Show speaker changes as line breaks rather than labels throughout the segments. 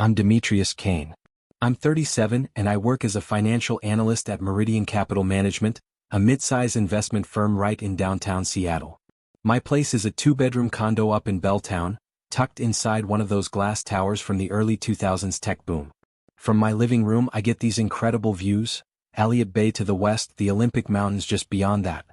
I'm Demetrius Kane. I'm 37 and I work as a financial analyst at Meridian Capital Management, a mid-size investment firm right in downtown Seattle. My place is a two-bedroom condo up in Belltown, tucked inside one of those glass towers from the early 2000s tech boom. From my living room I get these incredible views, Elliott Bay to the west, the Olympic Mountains just beyond that.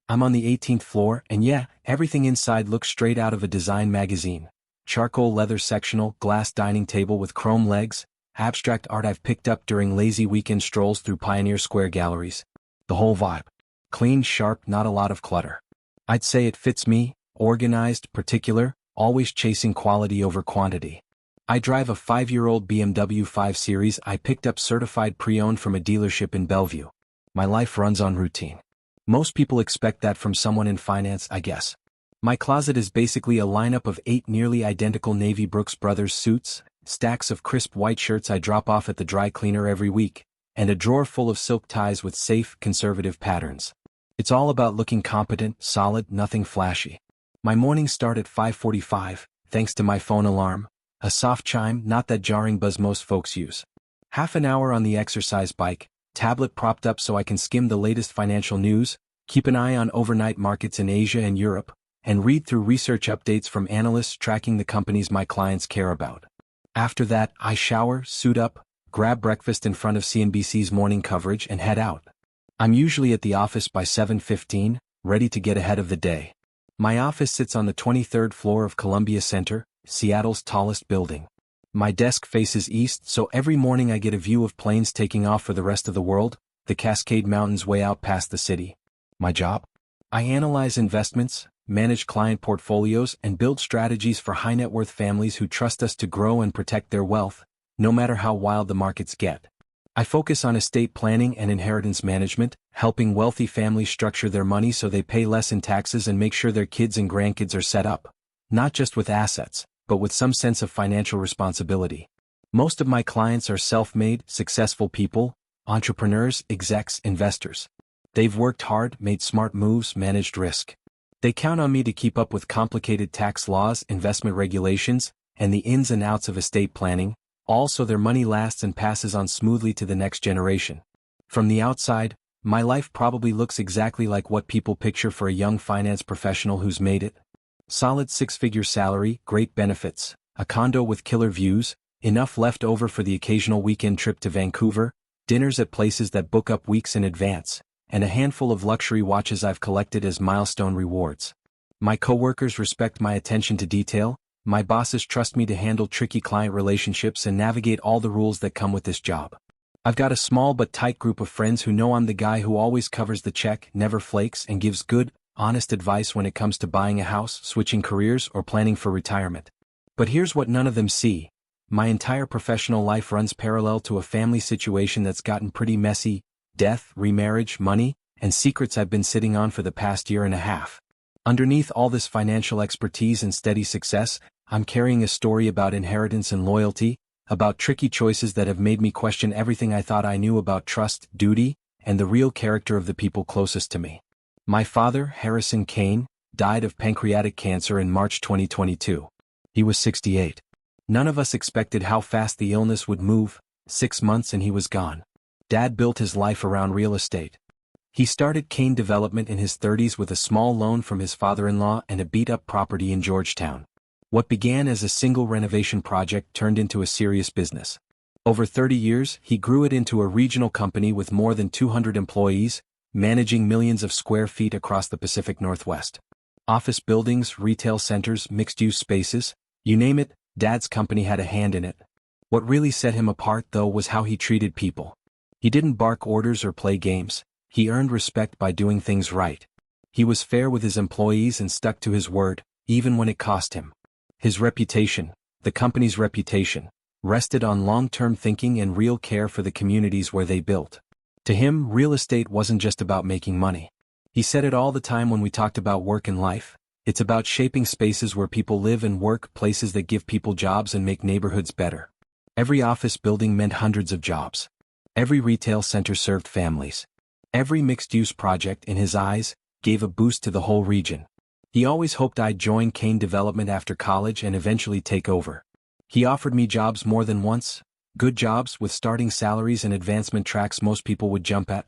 I'm on the 18th floor and yeah, everything inside looks straight out of a design magazine. Charcoal leather sectional, glass dining table with chrome legs, abstract art I've picked up during lazy weekend strolls through Pioneer Square galleries. The whole vibe. Clean, sharp, not a lot of clutter. I'd say it fits me, organized, particular, always chasing quality over quantity. I drive a 5-year-old BMW 5 Series I picked up certified pre-owned from a dealership in Bellevue. My life runs on routine. Most people expect that from someone in finance, I guess. My closet is basically a lineup of 8 nearly identical navy Brooks Brothers suits, stacks of crisp white shirts I drop off at the dry cleaner every week, and a drawer full of silk ties with safe, conservative patterns. It's all about looking competent, solid, nothing flashy. My mornings start at 5:45, thanks to my phone alarm, a soft chime, not that jarring buzz most folks use. Half an hour on the exercise bike, tablet propped up so I can skim the latest financial news, keep an eye on overnight markets in Asia and Europe, and read through research updates from analysts tracking the companies my clients care about. After that, I shower, suit up, grab breakfast in front of CNBC's morning coverage and head out. I'm usually at the office by 7:15, ready to get ahead of the day. My office sits on the 23rd floor of Columbia Center, Seattle's tallest building. My desk faces east, so every morning I get a view of planes taking off for the rest of the world, the Cascade Mountains way out past the city. My job? I analyze investments, manage client portfolios, and build strategies for high-net-worth families who trust us to grow and protect their wealth, no matter how wild the markets get. I focus on estate planning and inheritance management, helping wealthy families structure their money so they pay less in taxes and make sure their kids and grandkids are set up, not just with assets, but with some sense of financial responsibility. Most of my clients are self-made, successful people, entrepreneurs, execs, investors. They've worked hard, made smart moves, managed risk. They count on me to keep up with complicated tax laws, investment regulations, and the ins and outs of estate planning, all so their money lasts and passes on smoothly to the next generation. From the outside, my life probably looks exactly like what people picture for a young finance professional who's made it. Solid 6-figure salary, great benefits, a condo with killer views, enough left over for the occasional weekend trip to Vancouver, dinners at places that book up weeks in advance, and a handful of luxury watches I've collected as milestone rewards. My coworkers respect my attention to detail, my bosses trust me to handle tricky client relationships and navigate all the rules that come with this job. I've got a small but tight group of friends who know I'm the guy who always covers the check, never flakes, and gives good, honest advice when it comes to buying a house, switching careers, or planning for retirement. But here's what none of them see. My entire professional life runs parallel to a family situation that's gotten pretty messy: death, remarriage, money, and secrets I've been sitting on for the past year and a half. Underneath all this financial expertise and steady success, I'm carrying a story about inheritance and loyalty, about tricky choices that have made me question everything I thought I knew about trust, duty, and the real character of the people closest to me. My father, Harrison Kane, died of pancreatic cancer in March 2022. He was 68. None of us expected how fast the illness would move. 6 months and he was gone. Dad built his life around real estate. He started Kane Development in his 30s with a small loan from his father-in-law and a beat-up property in Georgetown. What began as a single renovation project turned into a serious business. Over 30 years, he grew it into a regional company with more than 200 employees, managing millions of square feet across the Pacific Northwest. Office buildings, retail centers, mixed-use spaces, you name it, Dad's company had a hand in it. What really set him apart, though, was how he treated people. He didn't bark orders or play games. He earned respect by doing things right. He was fair with his employees and stuck to his word, even when it cost him. His reputation, the company's reputation, rested on long-term thinking and real care for the communities where they built. To him, real estate wasn't just about making money. He said it all the time when we talked about work and life. It's about shaping spaces where people live and work, places that give people jobs and make neighborhoods better. Every office building meant hundreds of jobs. Every retail center served families. Every mixed-use project, in his eyes, gave a boost to the whole region. He always hoped I'd join Kane Development after college and eventually take over. He offered me jobs more than once, good jobs with starting salaries and advancement tracks most people would jump at.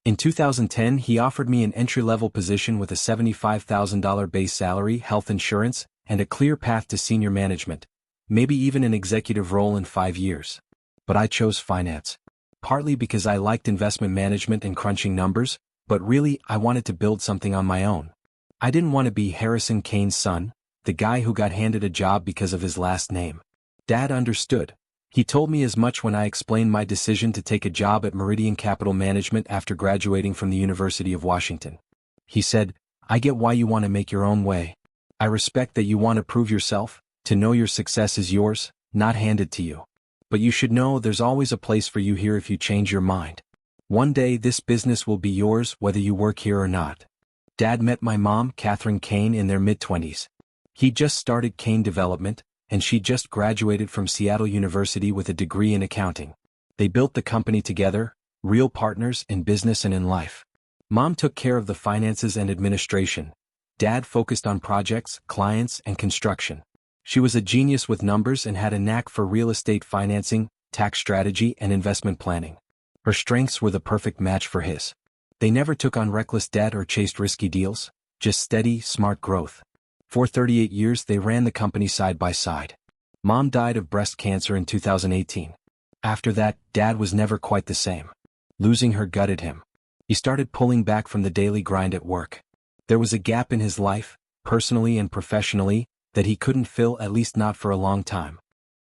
In 2010, he offered me an entry-level position with a $75,000 base salary, health insurance, and a clear path to senior management, maybe even an executive role in 5 years. But I chose finance. Partly because I liked investment management and crunching numbers, but really I wanted to build something on my own. I didn't want to be Harrison Kane's son, the guy who got handed a job because of his last name. Dad understood. He told me as much when I explained my decision to take a job at Meridian Capital Management after graduating from the University of Washington. He said, "I get why you want to make your own way. I respect that you want to prove yourself, to know your success is yours, not handed to you. But you should know there's always a place for you here if you change your mind. One day this business will be yours whether you work here or not." Dad met my mom, Catherine Kane, in their mid-20s. He just started Kane Development, and she just graduated from Seattle University with a degree in accounting. They built the company together, real partners in business and in life. Mom took care of the finances and administration. Dad focused on projects, clients, and construction. She was a genius with numbers and had a knack for real estate financing, tax strategy, and investment planning. Her strengths were the perfect match for his. They never took on reckless debt or chased risky deals, just steady, smart growth. For 38 years they ran the company side by side. Mom died of breast cancer in 2018. After that, Dad was never quite the same. Losing her gutted him. He started pulling back from the daily grind at work. There was a gap in his life, personally and professionally, that he couldn't fill, at least not for a long time.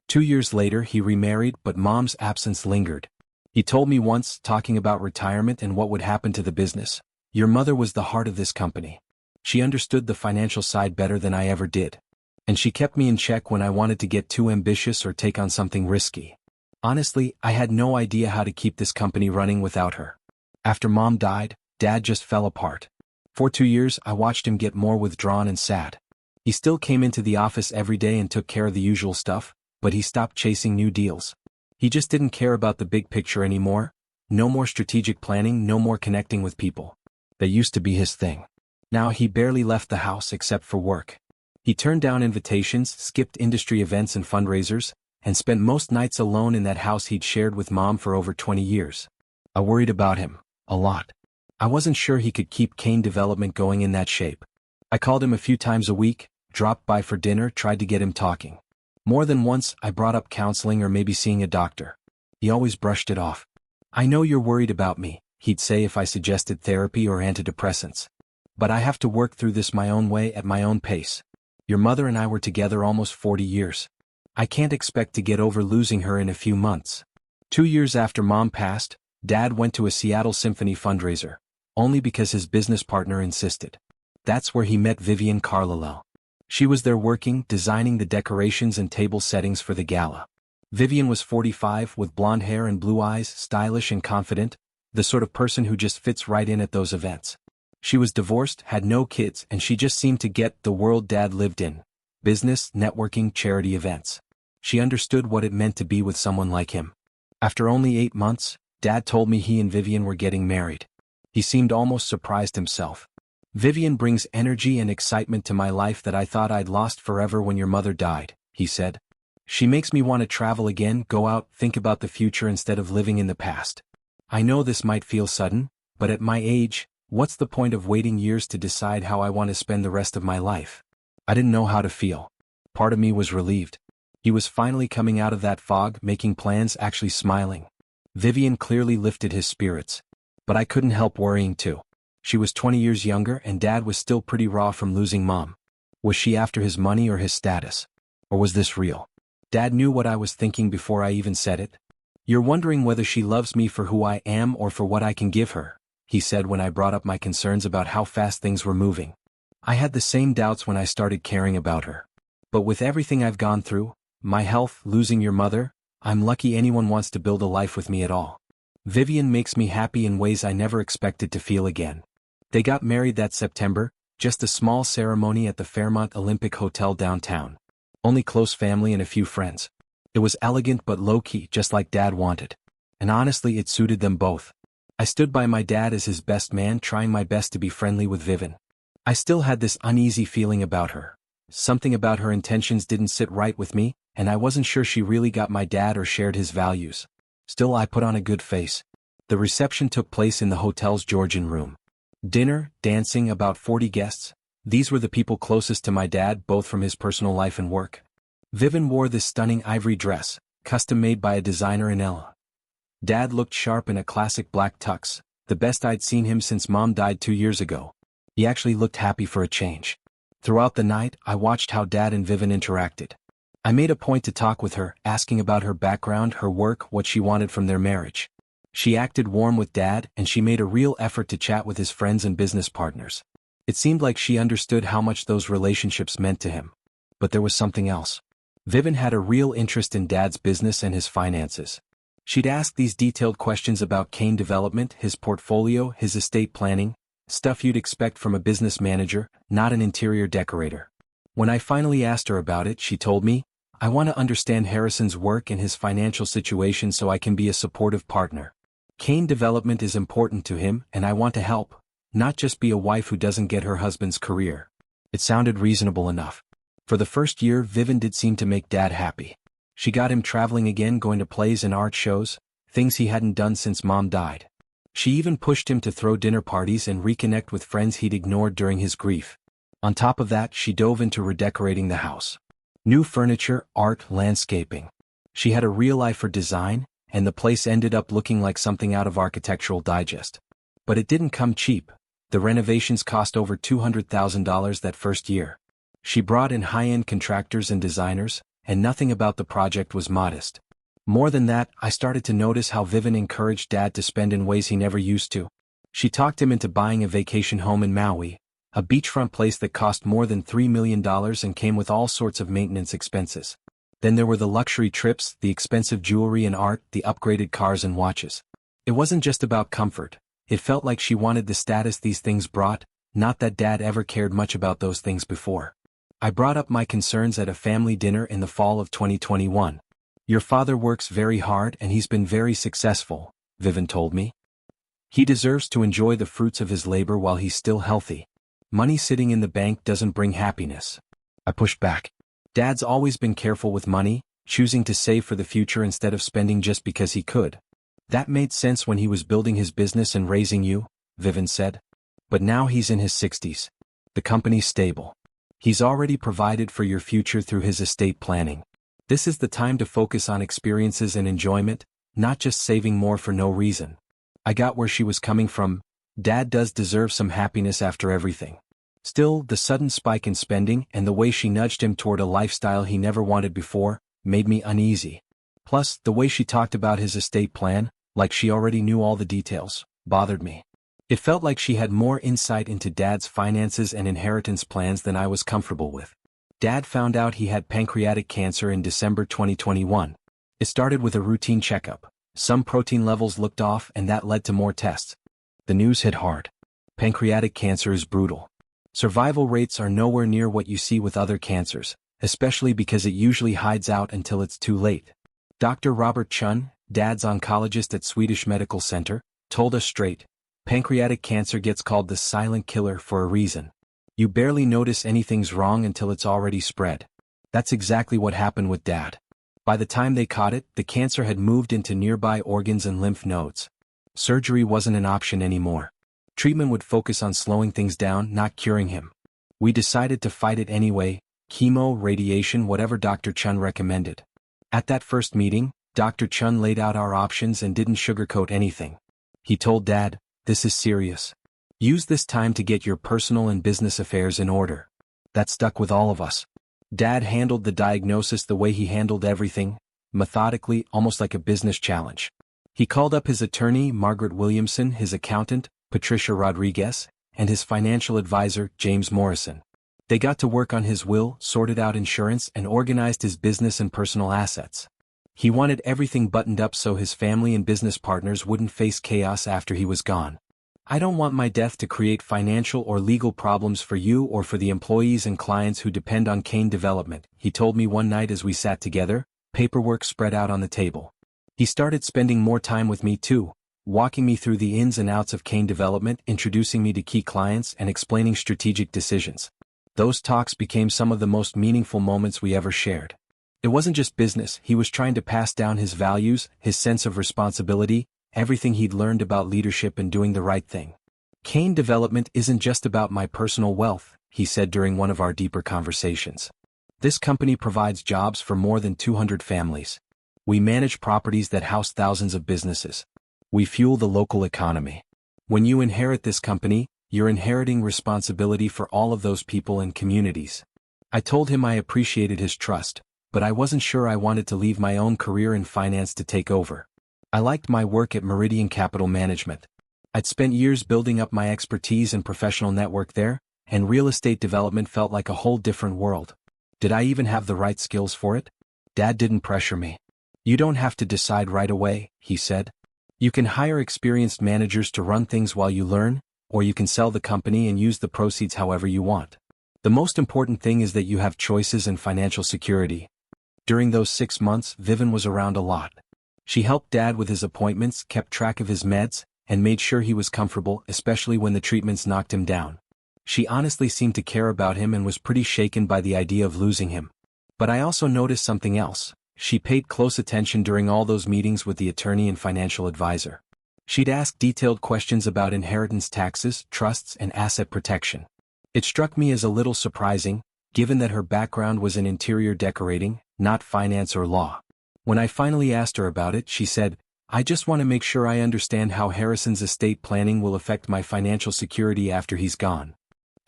2 years later he remarried, but Mom's absence lingered. He told me once, talking about retirement and what would happen to the business, "Your mother was the heart of this company. She understood the financial side better than I ever did. And she kept me in check when I wanted to get too ambitious or take on something risky." Honestly, I had no idea how to keep this company running without her. After Mom died, Dad just fell apart. For 2 years I watched him get more withdrawn and sad. He still came into the office every day and took care of the usual stuff, but he stopped chasing new deals. He just didn't care about the big picture anymore. No more strategic planning, no more connecting with people. That used to be his thing. Now he barely left the house except for work. He turned down invitations, skipped industry events and fundraisers, and spent most nights alone in that house he'd shared with Mom for over 20 years. I worried about him, a lot. I wasn't sure he could keep Kane Development going in that shape. I called him a few times a week, dropped by for dinner, tried to get him talking. More than once I brought up counseling or maybe seeing a doctor. He always brushed it off. "I know you're worried about me," he'd say if I suggested therapy or antidepressants. "But I have to work through this my own way at my own pace. Your mother and I were together almost 40 years. I can't expect to get over losing her in a few months." 2 years after Mom passed, Dad went to a Seattle Symphony fundraiser, only because his business partner insisted. That's where he met Vivian Carlillo. She was there working, designing the decorations and table settings for the gala. Vivian was 45 with blonde hair and blue eyes, stylish and confident, the sort of person who just fits right in at those events. She was divorced, had no kids, and she just seemed to get the world Dad lived in. Business, networking, charity events. She understood what it meant to be with someone like him. After only 8 months, Dad told me he and Vivian were getting married. He seemed almost surprised himself. "Vivian brings energy and excitement to my life that I thought I'd lost forever when your mother died," he said. "She makes me want to travel again, go out, think about the future instead of living in the past. I know this might feel sudden, but at my age, what's the point of waiting years to decide how I want to spend the rest of my life?" I didn't know how to feel. Part of me was relieved. He was finally coming out of that fog, making plans, actually smiling. Vivian clearly lifted his spirits. But I couldn't help worrying too. She was 20 years younger and Dad was still pretty raw from losing Mom. Was she after his money or his status? Or was this real? Dad knew what I was thinking before I even said it. "You're wondering whether she loves me for who I am or for what I can give her," he said when I brought up my concerns about how fast things were moving. I had the same doubts when I started caring about her. But with everything I've gone through, my health, losing your mother, I'm lucky anyone wants to build a life with me at all. Vivian makes me happy in ways I never expected to feel again. They got married that September, just a small ceremony at the Fairmont Olympic Hotel downtown. Only close family and a few friends. It was elegant but low-key, just like Dad wanted. And honestly, it suited them both. I stood by my dad as his best man, trying my best to be friendly with Vivian. I still had this uneasy feeling about her. Something about her intentions didn't sit right with me, and I wasn't sure she really got my dad or shared his values. Still, I put on a good face. The reception took place in the hotel's Georgian room. Dinner, dancing, about 40 guests. These were the people closest to my dad, both from his personal life and work. Vivian wore this stunning ivory dress, custom-made by a designer in Ella. Dad looked sharp in a classic black tux, the best I'd seen him since Mom died 2 years ago. He actually looked happy for a change. Throughout the night, I watched how Dad and Vivian interacted. I made a point to talk with her, asking about her background, her work, what she wanted from their marriage. She acted warm with Dad, and she made a real effort to chat with his friends and business partners. It seemed like she understood how much those relationships meant to him. But there was something else. Vivian had a real interest in Dad's business and his finances. She'd ask these detailed questions about Kane development, his portfolio, his estate planning, stuff you'd expect from a business manager, not an interior decorator. When I finally asked her about it, she told me, "I want to understand Harrison's work and his financial situation so I can be a supportive partner. Kane development is important to him, and I want to help, not just be a wife who doesn't get her husband's career." It sounded reasonable enough. For the first year, Vivian did seem to make Dad happy. She got him traveling again, going to plays and art shows, things he hadn't done since Mom died. She even pushed him to throw dinner parties and reconnect with friends he'd ignored during his grief. On top of that, she dove into redecorating the house. New furniture, art, landscaping. She had a real eye for design, and the place ended up looking like something out of Architectural Digest. But it didn't come cheap. The renovations cost over $200,000 that first year. She brought in high-end contractors and designers, and nothing about the project was modest. More than that, I started to notice how Vivian encouraged Dad to spend in ways he never used to. She talked him into buying a vacation home in Maui, a beachfront place that cost more than $3 million and came with all sorts of maintenance expenses. Then there were the luxury trips, the expensive jewelry and art, the upgraded cars and watches. It wasn't just about comfort. It felt like she wanted the status these things brought, not that Dad ever cared much about those things before. I brought up my concerns at a family dinner in the fall of 2021. "Your father works very hard and he's been very successful," Vivian told me. "He deserves to enjoy the fruits of his labor while he's still healthy. Money sitting in the bank doesn't bring happiness." I pushed back. "Dad's always been careful with money, choosing to save for the future instead of spending just because he could. That made sense when he was building his business and raising you," Vivian said. "But now he's in his 60s. The company's stable. He's already provided for your future through his estate planning. This is the time to focus on experiences and enjoyment, not just saving more for no reason." I got where she was coming from. Dad does deserve some happiness after everything. Still, the sudden spike in spending and the way she nudged him toward a lifestyle he never wanted before made me uneasy. Plus, the way she talked about his estate plan, like she already knew all the details, bothered me. It felt like she had more insight into Dad's finances and inheritance plans than I was comfortable with. Dad found out he had pancreatic cancer in December 2021. It started with a routine checkup. Some protein levels looked off and that led to more tests. The news hit hard. Pancreatic cancer is brutal. Survival rates are nowhere near what you see with other cancers, especially because it usually hides out until it's too late. Dr. Robert Chun, Dad's oncologist at Swedish Medical Center, told us straight, "Pancreatic cancer gets called the silent killer for a reason. You barely notice anything's wrong until it's already spread." That's exactly what happened with Dad. By the time they caught it, the cancer had moved into nearby organs and lymph nodes. Surgery wasn't an option anymore. Treatment would focus on slowing things down, not curing him. We decided to fight it anyway, chemo, radiation, whatever Dr. Chun recommended. At that first meeting, Dr. Chun laid out our options and didn't sugarcoat anything. He told Dad, "This is serious. Use this time to get your personal and business affairs in order." That stuck with all of us. Dad handled the diagnosis the way he handled everything, methodically, almost like a business challenge. He called up his attorney, Margaret Williamson, his accountant, Patricia Rodriguez, and his financial advisor, James Morrison. They got to work on his will, sorted out insurance, and organized his business and personal assets. He wanted everything buttoned up so his family and business partners wouldn't face chaos after he was gone. "I don't want my death to create financial or legal problems for you or for the employees and clients who depend on Kane development," he told me one night as we sat together, paperwork spread out on the table. He started spending more time with me too, walking me through the ins and outs of Kane development, introducing me to key clients and explaining strategic decisions. Those talks became some of the most meaningful moments we ever shared. It wasn't just business, he was trying to pass down his values, his sense of responsibility, everything he'd learned about leadership and doing the right thing. Kane Development isn't just about my personal wealth, he said during one of our deeper conversations. This company provides jobs for more than 200 families. We manage properties that house thousands of businesses. We fuel the local economy. When you inherit this company, you're inheriting responsibility for all of those people and communities. I told him I appreciated his trust, but I wasn't sure I wanted to leave my own career in finance to take over. I liked my work at Meridian Capital Management. I'd spent years building up my expertise and professional network there, and real estate development felt like a whole different world. Did I even have the right skills for it? Dad didn't pressure me. You don't have to decide right away, he said. You can hire experienced managers to run things while you learn, or you can sell the company and use the proceeds however you want. The most important thing is that you have choices and financial security. During those 6 months, Vivian was around a lot. She helped Dad with his appointments, kept track of his meds, and made sure he was comfortable, especially when the treatments knocked him down. She honestly seemed to care about him and was pretty shaken by the idea of losing him. But I also noticed something else. She paid close attention during all those meetings with the attorney and financial advisor. She'd ask detailed questions about inheritance taxes, trusts, and asset protection. It struck me as a little surprising, given that her background was in interior decorating, not finance or law. When I finally asked her about it, she said, "I just want to make sure I understand how Harrison's estate planning will affect my financial security after he's gone.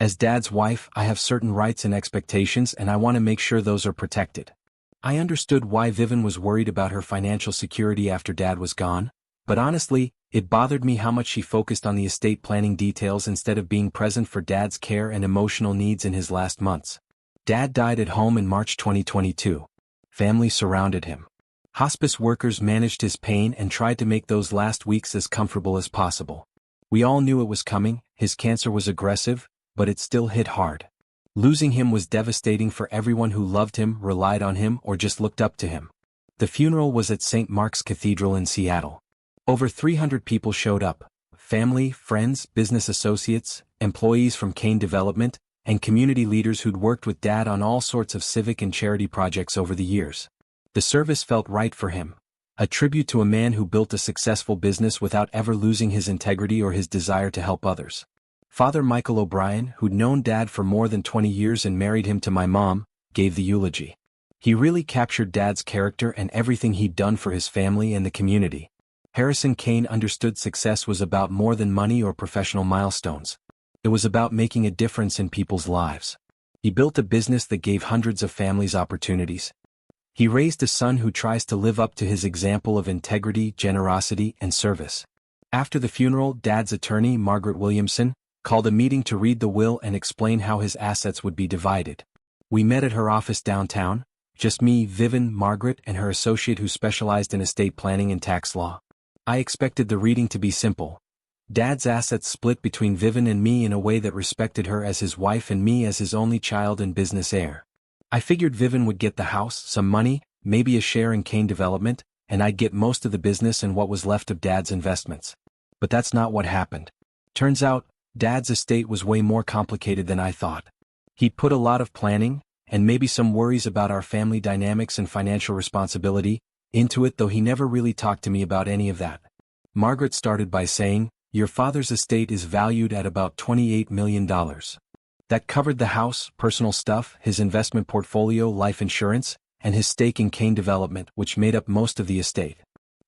As Dad's wife, I have certain rights and expectations and I want to make sure those are protected." I understood why Vivian was worried about her financial security after Dad was gone, but honestly, it bothered me how much she focused on the estate planning details instead of being present for Dad's care and emotional needs in his last months. Dad died at home in March 2022. Family surrounded him. Hospice workers managed his pain and tried to make those last weeks as comfortable as possible. We all knew it was coming, his cancer was aggressive, but it still hit hard. Losing him was devastating for everyone who loved him, relied on him, or just looked up to him. The funeral was at St. Mark's Cathedral in Seattle. Over 300 people showed up: family, friends, business associates, employees from Kane Development, and community leaders who'd worked with Dad on all sorts of civic and charity projects over the years. The service felt right for him, a tribute to a man who built a successful business without ever losing his integrity or his desire to help others. Father Michael O'Brien, who'd known Dad for more than 20 years and married him to my mom, gave the eulogy. He really captured Dad's character and everything he'd done for his family and the community. Harrison Kane understood success was about more than money or professional milestones. It was about making a difference in people's lives. He built a business that gave hundreds of families opportunities. He raised a son who tries to live up to his example of integrity, generosity, and service. After the funeral, Dad's attorney, Margaret Williamson, called a meeting to read the will and explain how his assets would be divided. We met at her office downtown, just me, Vivian, Margaret, and her associate who specialized in estate planning and tax law. I expected the reading to be simple. Dad's assets split between Vivian and me in a way that respected her as his wife and me as his only child and business heir. I figured Vivian would get the house, some money, maybe a share in Kane Development, and I'd get most of the business and what was left of Dad's investments. But that's not what happened. Turns out, Dad's estate was way more complicated than I thought. He'd put a lot of planning, and maybe some worries about our family dynamics and financial responsibility, into it, though he never really talked to me about any of that. Margaret started by saying, "Your father's estate is valued at about $28 million. That covered the house, personal stuff, his investment portfolio, life insurance, and his stake in Kane Development, which made up most of the estate.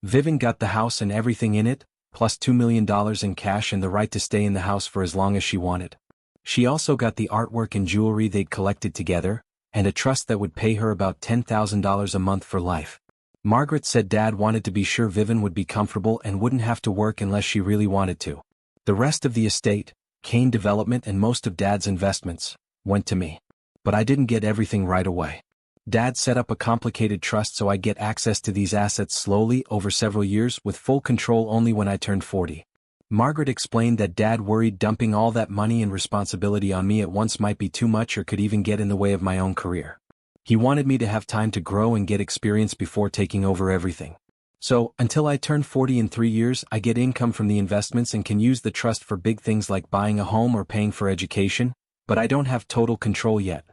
Vivian got the house and everything in it, plus $2 million in cash and the right to stay in the house for as long as she wanted. She also got the artwork and jewelry they'd collected together, and a trust that would pay her about $10,000 a month for life." Margaret said Dad wanted to be sure Vivian would be comfortable and wouldn't have to work unless she really wanted to. The rest of the estate, Kane Development and most of Dad's investments, went to me. But I didn't get everything right away. Dad set up a complicated trust so I'd get access to these assets slowly over several years with full control only when I turned 40. Margaret explained that Dad worried dumping all that money and responsibility on me at once might be too much or could even get in the way of my own career. He wanted me to have time to grow and get experience before taking over everything. So, until I turn 40 in 3 years, I get income from the investments and can use the trust for big things like buying a home or paying for education, but I don't have total control yet.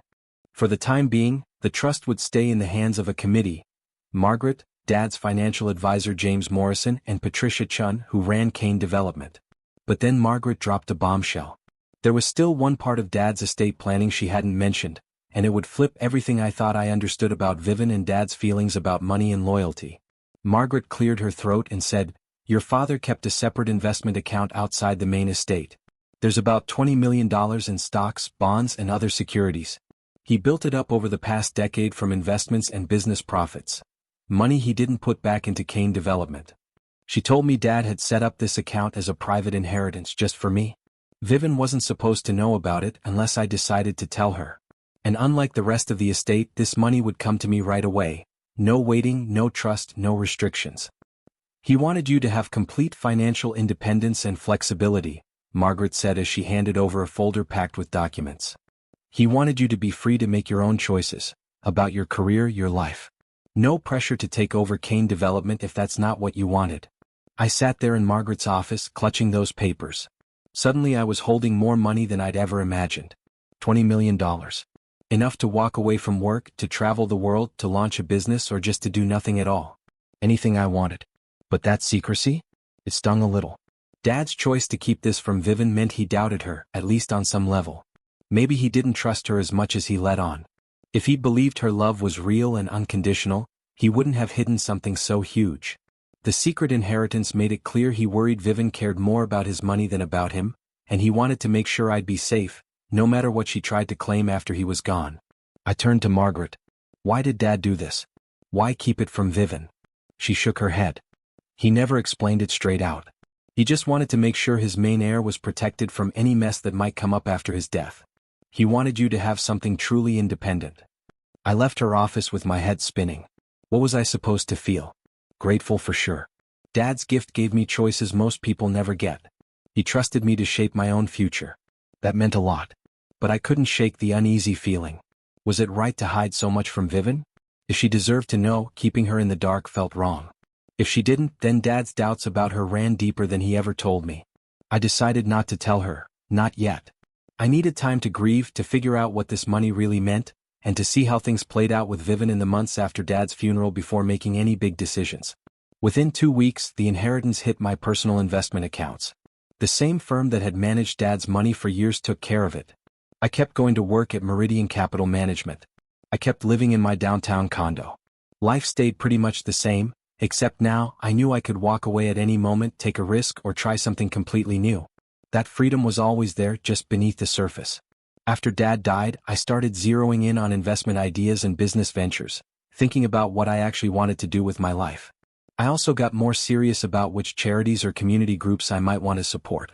For the time being, the trust would stay in the hands of a committee: Margaret, Dad's financial advisor James Morrison, and Patricia Chun, who ran Kane Development. But then Margaret dropped a bombshell. There was still one part of Dad's estate planning she hadn't mentioned, and it would flip everything I thought I understood about Vivian and Dad's feelings about money and loyalty. Margaret cleared her throat and said, "Your father kept a separate investment account outside the main estate. There's about $20 million in stocks, bonds, and other securities. He built it up over the past decade from investments and business profits. Money he didn't put back into Kane Development." She told me Dad had set up this account as a private inheritance just for me. Vivian wasn't supposed to know about it unless I decided to tell her. And unlike the rest of the estate, this money would come to me right away. No waiting, no trust, no restrictions. "He wanted you to have complete financial independence and flexibility," Margaret said as she handed over a folder packed with documents. "He wanted you to be free to make your own choices about your career, your life. No pressure to take over Kane Development if that's not what you wanted." I sat there in Margaret's office, clutching those papers. Suddenly I was holding more money than I'd ever imagined. $20 million. Enough to walk away from work, to travel the world, to launch a business, or just to do nothing at all. Anything I wanted. But that secrecy? It stung a little. Dad's choice to keep this from Vivian meant he doubted her, at least on some level. Maybe he didn't trust her as much as he let on. If he believed her love was real and unconditional, he wouldn't have hidden something so huge. The secret inheritance made it clear he worried Vivian cared more about his money than about him, and he wanted to make sure I'd be safe, no matter what she tried to claim after he was gone. I turned to Margaret. "Why did Dad do this? Why keep it from Vivian?" She shook her head. "He never explained it straight out. He just wanted to make sure his main heir was protected from any mess that might come up after his death. He wanted you to have something truly independent." I left her office with my head spinning. What was I supposed to feel? Grateful for sure. Dad's gift gave me choices most people never get. He trusted me to shape my own future. That meant a lot. But I couldn't shake the uneasy feeling. Was it right to hide so much from Vivian? If she deserved to know, keeping her in the dark felt wrong. If she didn't, then Dad's doubts about her ran deeper than he ever told me. I decided not to tell her, not yet. I needed time to grieve, to figure out what this money really meant, and to see how things played out with Vivian in the months after Dad's funeral before making any big decisions. Within 2 weeks, the inheritance hit my personal investment accounts. The same firm that had managed Dad's money for years took care of it. I kept going to work at Meridian Capital Management. I kept living in my downtown condo. Life stayed pretty much the same, except now I knew I could walk away at any moment, take a risk, or try something completely new. That freedom was always there, just beneath the surface. After Dad died, I started zeroing in on investment ideas and business ventures, thinking about what I actually wanted to do with my life. I also got more serious about which charities or community groups I might want to support.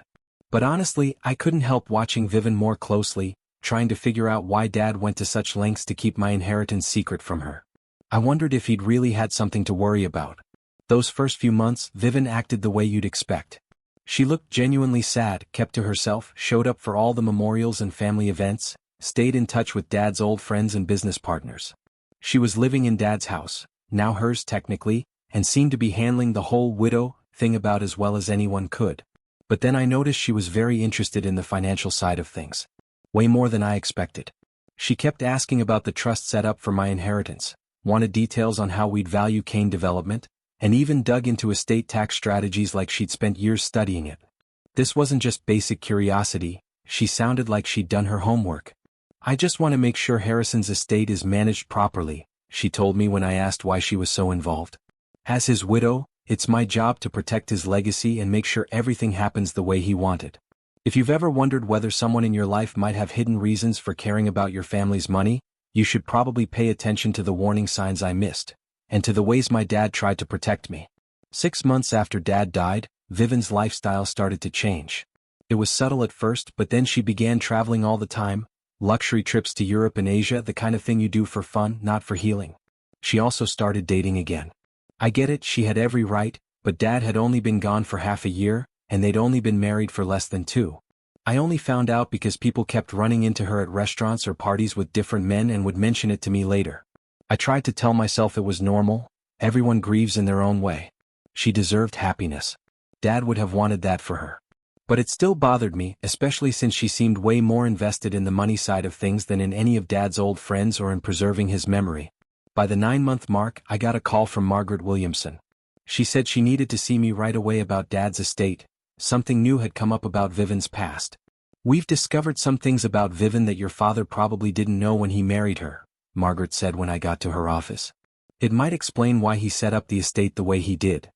But honestly, I couldn't help watching Vivian more closely, trying to figure out why Dad went to such lengths to keep my inheritance secret from her. I wondered if he'd really had something to worry about. Those first few months, Vivian acted the way you'd expect. She looked genuinely sad, kept to herself, showed up for all the memorials and family events, stayed in touch with Dad's old friends and business partners. She was living in Dad's house, now hers technically, and seemed to be handling the whole widow thing about as well as anyone could. But then I noticed she was very interested in the financial side of things. Way more than I expected. She kept asking about the trust set up for my inheritance, wanted details on how we'd value Kane Development, and even dug into estate tax strategies like she'd spent years studying it. This wasn't just basic curiosity, she sounded like she'd done her homework. "I just want to make sure Harrison's estate is managed properly," she told me when I asked why she was so involved. "As his widow, it's my job to protect his legacy and make sure everything happens the way he wanted." If you've ever wondered whether someone in your life might have hidden reasons for caring about your family's money, you should probably pay attention to the warning signs I missed, and to the ways my dad tried to protect me. 6 months after Dad died, Vivian's lifestyle started to change. It was subtle at first, but then she began traveling all the time, luxury trips to Europe and Asia, the kind of thing you do for fun, not for healing. She also started dating again. I get it, she had every right, but Dad had only been gone for half a year, and they'd only been married for less than 2. I only found out because people kept running into her at restaurants or parties with different men and would mention it to me later. I tried to tell myself it was normal, everyone grieves in their own way. She deserved happiness. Dad would have wanted that for her. But it still bothered me, especially since she seemed way more invested in the money side of things than in any of Dad's old friends or in preserving his memory. By the 9-month mark, I got a call from Margaret Williamson. She said she needed to see me right away about Dad's estate. Something new had come up about Vivian's past. "We've discovered some things about Vivian that your father probably didn't know when he married her," Margaret said when I got to her office. "It might explain why he set up the estate the way he did."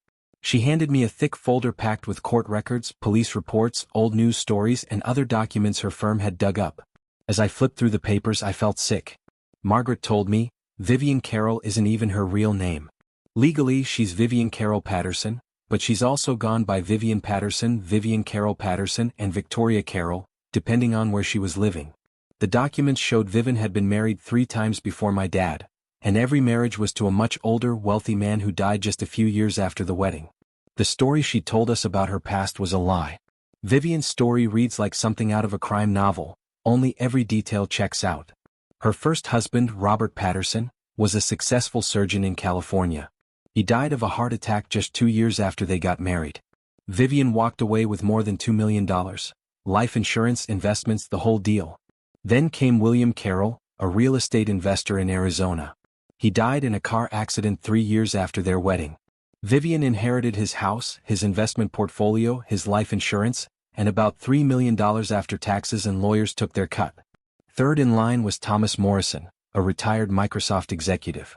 She handed me a thick folder packed with court records, police reports, old news stories, and other documents her firm had dug up. As I flipped through the papers, I felt sick. Margaret told me, Vivian Carroll isn't even her real name. Legally, she's Vivian Carroll Patterson, but she's also gone by Vivian Patterson, Vivian Carroll Patterson, and Victoria Carroll, depending on where she was living. The documents showed Vivian had been married 3 times before my dad, and every marriage was to a much older, wealthy man who died just a few years after the wedding. The story she told us about her past was a lie. Vivian's story reads like something out of a crime novel, only every detail checks out. Her first husband, Robert Patterson, was a successful surgeon in California. He died of a heart attack just 2 years after they got married. Vivian walked away with more than $2 million. Life insurance, investments, the whole deal. Then came William Carroll, a real estate investor in Arizona. He died in a car accident 3 years after their wedding. Vivian inherited his house, his investment portfolio, his life insurance, and about $3 million after taxes and lawyers took their cut. Third in line was Thomas Morrison, a retired Microsoft executive.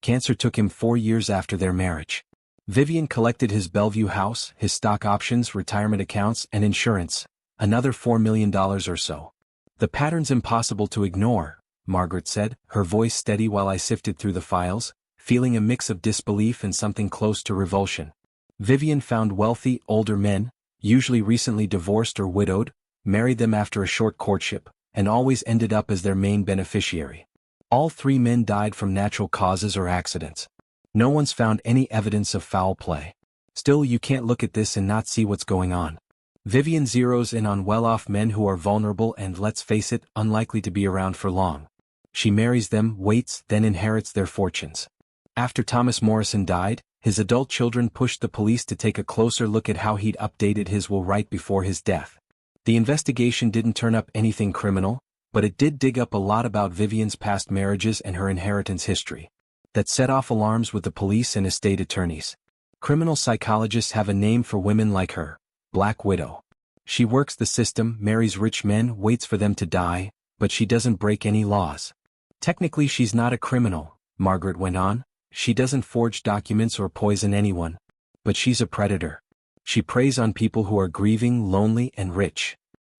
Cancer took him 4 years after their marriage. Vivian collected his Bellevue house, his stock options, retirement accounts, and insurance, another $4 million or so. "The pattern's impossible to ignore," Margaret said, her voice steady while I sifted through the files, feeling a mix of disbelief and something close to revulsion. Vivian found wealthy, older men, usually recently divorced or widowed, married them after a short courtship, and always ended up as their main beneficiary. All 3 men died from natural causes or accidents. No one's found any evidence of foul play. Still, you can't look at this and not see what's going on. Vivian zeroes in on well-off men who are vulnerable and, let's face it, unlikely to be around for long. She marries them, waits, then inherits their fortunes. After Thomas Morrison died, his adult children pushed the police to take a closer look at how he'd updated his will right before his death. The investigation didn't turn up anything criminal, but it did dig up a lot about Vivian's past marriages and her inheritance history. That set off alarms with the police and estate attorneys. Criminal psychologists have a name for women like her: Black Widow. She works the system, marries rich men, waits for them to die, but she doesn't break any laws. Technically, she's not a criminal, Margaret went on. She doesn't forge documents or poison anyone. But she's a predator. She preys on people who are grieving, lonely, and rich.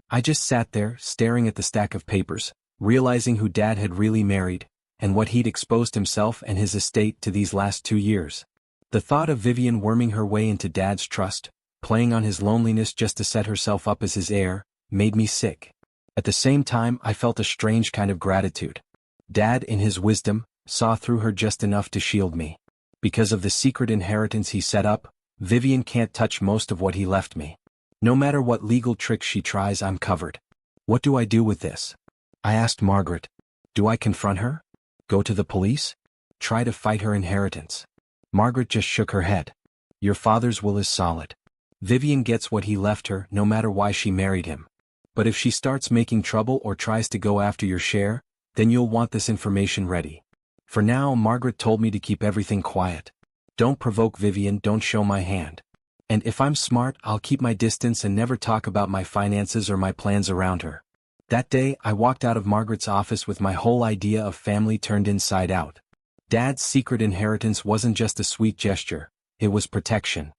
I just sat there, staring at the stack of papers, realizing who Dad had really married, and what he'd exposed himself and his estate to these last 2 years. The thought of Vivian worming her way into Dad's trust, playing on his loneliness just to set herself up as his heir, made me sick. At the same time, I felt a strange kind of gratitude. Dad, in his wisdom, saw through her just enough to shield me. Because of the secret inheritance he set up, Vivian can't touch most of what he left me. No matter what legal tricks she tries, I'm covered. What do I do with this? I asked Margaret. Do I confront her? Go to the police? Try to fight her inheritance? Margaret just shook her head. Your father's will is solid. Vivian gets what he left her, no matter why she married him. But if she starts making trouble or tries to go after your share, then you'll want this information ready. For now, Margaret told me to keep everything quiet. Don't provoke Vivian, don't show my hand. And if I'm smart, I'll keep my distance and never talk about my finances or my plans around her. That day, I walked out of Margaret's office with my whole idea of family turned inside out. Dad's secret inheritance wasn't just a sweet gesture, it was protection.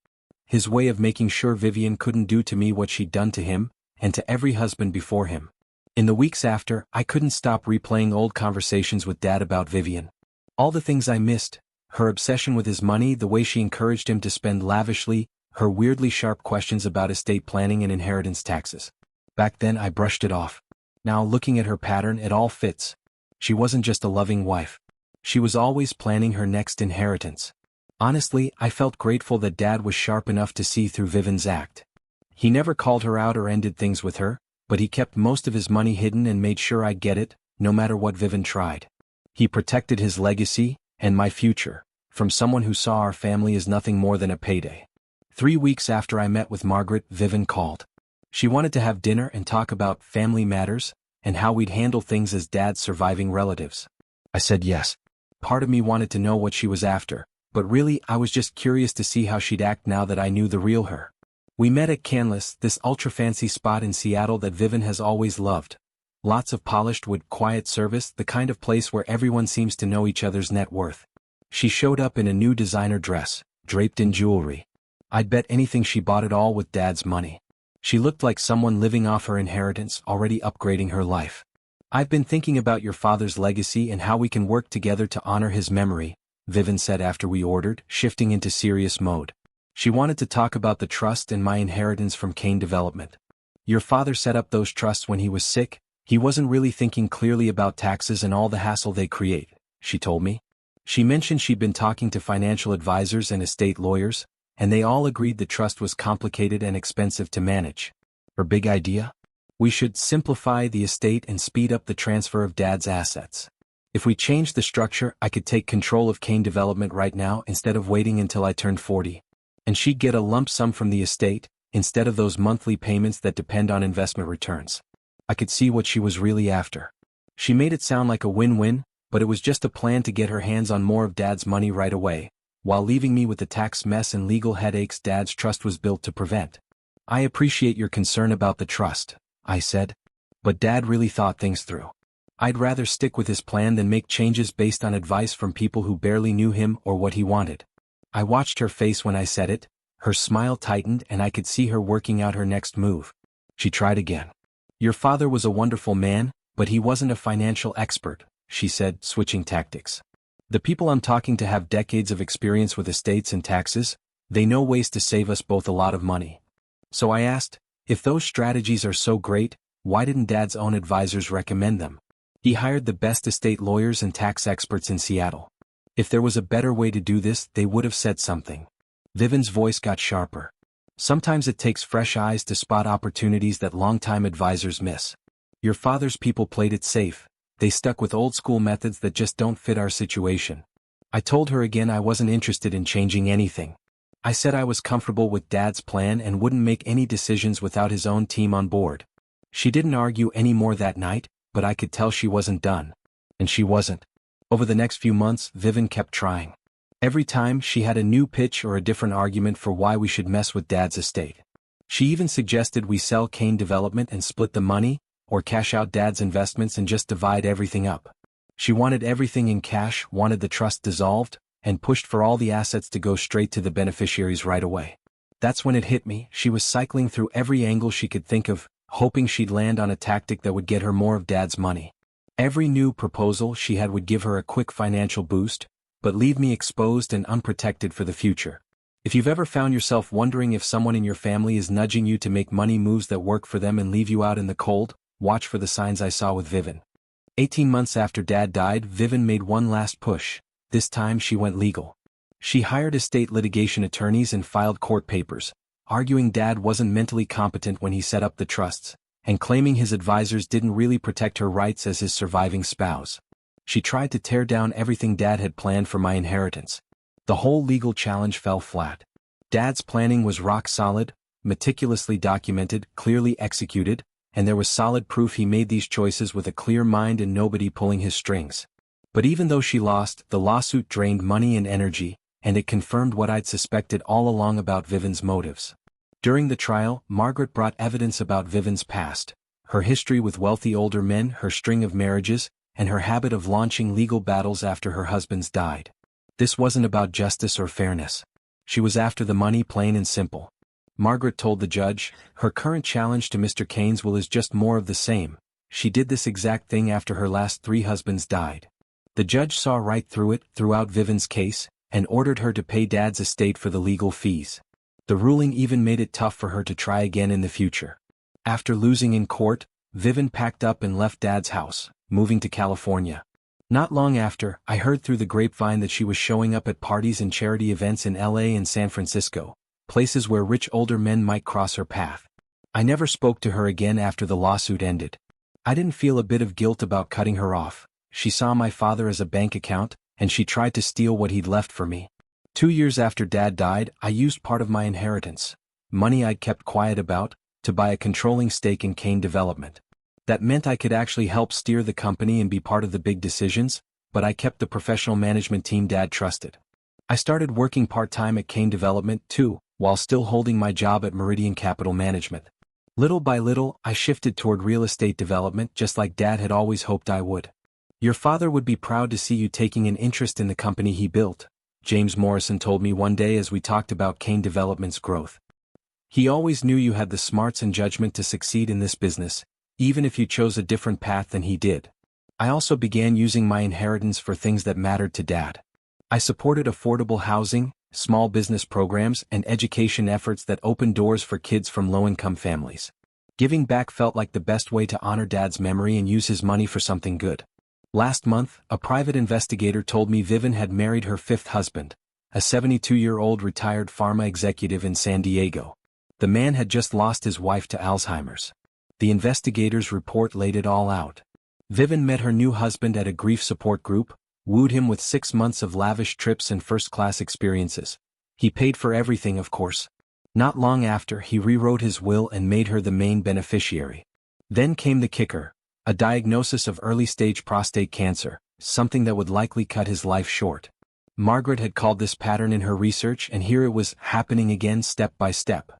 His way of making sure Vivian couldn't do to me what she'd done to him, and to every husband before him. In the weeks after, I couldn't stop replaying old conversations with Dad about Vivian. All the things I missed, her obsession with his money, the way she encouraged him to spend lavishly, her weirdly sharp questions about estate planning and inheritance taxes. Back then I brushed it off. Now looking at her pattern, it all fits. She wasn't just a loving wife. She was always planning her next inheritance. Honestly, I felt grateful that Dad was sharp enough to see through Vivian's act. He never called her out or ended things with her, but he kept most of his money hidden and made sure I'd get it, no matter what Vivian tried. He protected his legacy, and my future, from someone who saw our family as nothing more than a payday. 3 weeks after I met with Margaret, Vivian called. She wanted to have dinner and talk about family matters, and how we'd handle things as Dad's surviving relatives. I said yes. Part of me wanted to know what she was after, but really I was just curious to see how she'd act now that I knew the real her. We met at Canlis, this ultra-fancy spot in Seattle that Vivian has always loved. Lots of polished wood, quiet service, the kind of place where everyone seems to know each other's net worth. She showed up in a new designer dress, draped in jewelry. I'd bet anything she bought it all with Dad's money. She looked like someone living off her inheritance, already upgrading her life. I've been thinking about your father's legacy and how we can work together to honor his memory, Vivian said after we ordered, shifting into serious mode. She wanted to talk about the trust and my inheritance from Kane Development. Your father set up those trusts when he was sick. He wasn't really thinking clearly about taxes and all the hassle they create, she told me. She mentioned she'd been talking to financial advisors and estate lawyers, and they all agreed the trust was complicated and expensive to manage. Her big idea? We should simplify the estate and speed up the transfer of Dad's assets. If we change the structure, I could take control of Kane Development right now instead of waiting until I turned 40. And she'd get a lump sum from the estate, instead of those monthly payments that depend on investment returns. I could see what she was really after. She made it sound like a win-win, but it was just a plan to get her hands on more of Dad's money right away, while leaving me with the tax mess and legal headaches Dad's trust was built to prevent. I appreciate your concern about the trust, I said. But Dad really thought things through. I'd rather stick with his plan than make changes based on advice from people who barely knew him or what he wanted. I watched her face when I said it, her smile tightened and I could see her working out her next move. She tried again. Your father was a wonderful man, but he wasn't a financial expert, she said, switching tactics. The people I'm talking to have decades of experience with estates and taxes. They know ways to save us both a lot of money. So I asked, if those strategies are so great, why didn't Dad's own advisors recommend them? He hired the best estate lawyers and tax experts in Seattle. If there was a better way to do this, they would have said something. Vivian's voice got sharper. Sometimes it takes fresh eyes to spot opportunities that longtime advisors miss. Your father's people played it safe. They stuck with old-school methods that just don't fit our situation. I told her again I wasn't interested in changing anything. I said I was comfortable with Dad's plan and wouldn't make any decisions without his own team on board. She didn't argue any more that night, but I could tell she wasn't done. And she wasn't. Over the next few months, Vivian kept trying. Every time, she had a new pitch or a different argument for why we should mess with Dad's estate. She even suggested we sell Kane Development and split the money, or cash out Dad's investments and just divide everything up. She wanted everything in cash, wanted the trust dissolved, and pushed for all the assets to go straight to the beneficiaries right away. That's when it hit me. She was cycling through every angle she could think of, hoping she'd land on a tactic that would get her more of Dad's money. Every new proposal she had would give her a quick financial boost, but leave me exposed and unprotected for the future. If you've ever found yourself wondering if someone in your family is nudging you to make money moves that work for them and leave you out in the cold, watch for the signs I saw with Vivian. 18 months after Dad died, Vivian made one last push. This time she went legal. She hired estate litigation attorneys and filed court papers, arguing Dad wasn't mentally competent when he set up the trusts, and claiming his advisors didn't really protect her rights as his surviving spouse. She tried to tear down everything Dad had planned for my inheritance. The whole legal challenge fell flat. Dad's planning was rock solid, meticulously documented, clearly executed, and there was solid proof he made these choices with a clear mind and nobody pulling his strings. But even though she lost, the lawsuit drained money and energy, and it confirmed what I'd suspected all along about Vivian's motives. During the trial, Margaret brought evidence about Vivian's past, her history with wealthy older men, her string of marriages, and her habit of launching legal battles after her husbands died. This wasn't about justice or fairness. She was after the money, plain and simple. Margaret told the judge, her current challenge to Mr. Kane's will is just more of the same. She did this exact thing after her last 3 husbands died. The judge saw right through it, threw out Vivian's case, and ordered her to pay Dad's estate for the legal fees. The ruling even made it tough for her to try again in the future. After losing in court, Vivian packed up and left Dad's house, moving to California. Not long after, I heard through the grapevine that she was showing up at parties and charity events in LA and San Francisco, places where rich older men might cross her path. I never spoke to her again after the lawsuit ended. I didn't feel a bit of guilt about cutting her off. She saw my father as a bank account, and she tried to steal what he'd left for me. 2 years after Dad died, I used part of my inheritance, money I'd kept quiet about, to buy a controlling stake in Kane Development. That meant I could actually help steer the company and be part of the big decisions, but I kept the professional management team Dad trusted. I started working part-time at Kane Development too, while still holding my job at Meridian Capital Management. Little by little, I shifted toward real estate development just like Dad had always hoped I would. "Your father would be proud to see you taking an interest in the company he built," James Morrison told me one day as we talked about Kane Development's growth. "He always knew you had the smarts and judgment to succeed in this business, even if you chose a different path than he did." I also began using my inheritance for things that mattered to Dad. I supported affordable housing, small business programs, and education efforts that opened doors for kids from low-income families. Giving back felt like the best way to honor Dad's memory and use his money for something good. Last month, a private investigator told me Vivian had married her fifth husband, a 72-year-old retired pharma executive in San Diego. The man had just lost his wife to Alzheimer's. The investigator's report laid it all out. Vivian met her new husband at a grief support group, wooed him with 6 months of lavish trips and first-class experiences. He paid for everything, of course. Not long after, he rewrote his will and made her the main beneficiary. Then came the kicker, a diagnosis of early-stage prostate cancer, something that would likely cut his life short. Margaret had called this pattern in her research, and here it was happening again step by step.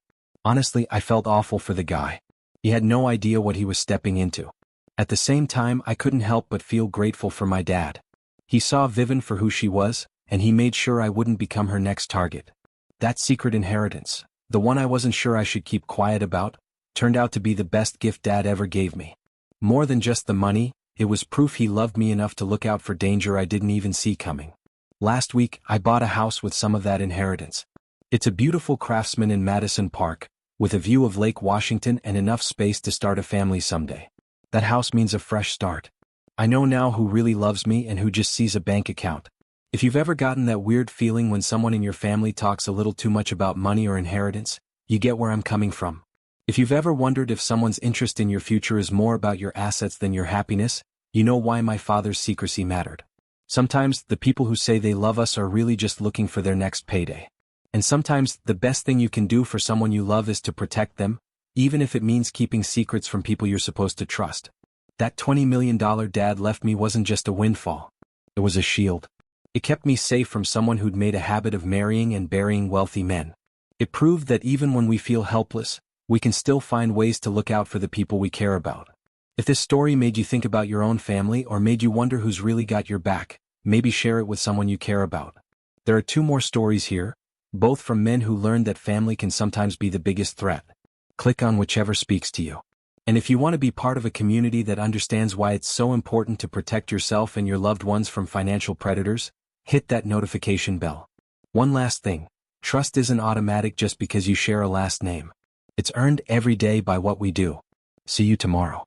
Honestly, I felt awful for the guy. He had no idea what he was stepping into. At the same time, I couldn't help but feel grateful for my dad. He saw Vivian for who she was, and he made sure I wouldn't become her next target. That secret inheritance, the one I wasn't sure I should keep quiet about, turned out to be the best gift Dad ever gave me. More than just the money, it was proof he loved me enough to look out for danger I didn't even see coming. Last week, I bought a house with some of that inheritance. It's a beautiful Craftsman in Madison Park, with a view of Lake Washington and enough space to start a family someday. That house means a fresh start. I know now who really loves me and who just sees a bank account. If you've ever gotten that weird feeling when someone in your family talks a little too much about money or inheritance, you get where I'm coming from. If you've ever wondered if someone's interest in your future is more about your assets than your happiness, you know why my father's secrecy mattered. Sometimes, the people who say they love us are really just looking for their next payday. And sometimes, the best thing you can do for someone you love is to protect them, even if it means keeping secrets from people you're supposed to trust. That $20 million Dad left me wasn't just a windfall. It was a shield. It kept me safe from someone who'd made a habit of marrying and burying wealthy men. It proved that even when we feel helpless, we can still find ways to look out for the people we care about. If this story made you think about your own family or made you wonder who's really got your back, maybe share it with someone you care about. There are 2 more stories here, both from men who learned that family can sometimes be the biggest threat. Click on whichever speaks to you. And if you want to be part of a community that understands why it's so important to protect yourself and your loved ones from financial predators, hit that notification bell. One last thing, trust isn't automatic just because you share a last name. It's earned every day by what we do. See you tomorrow.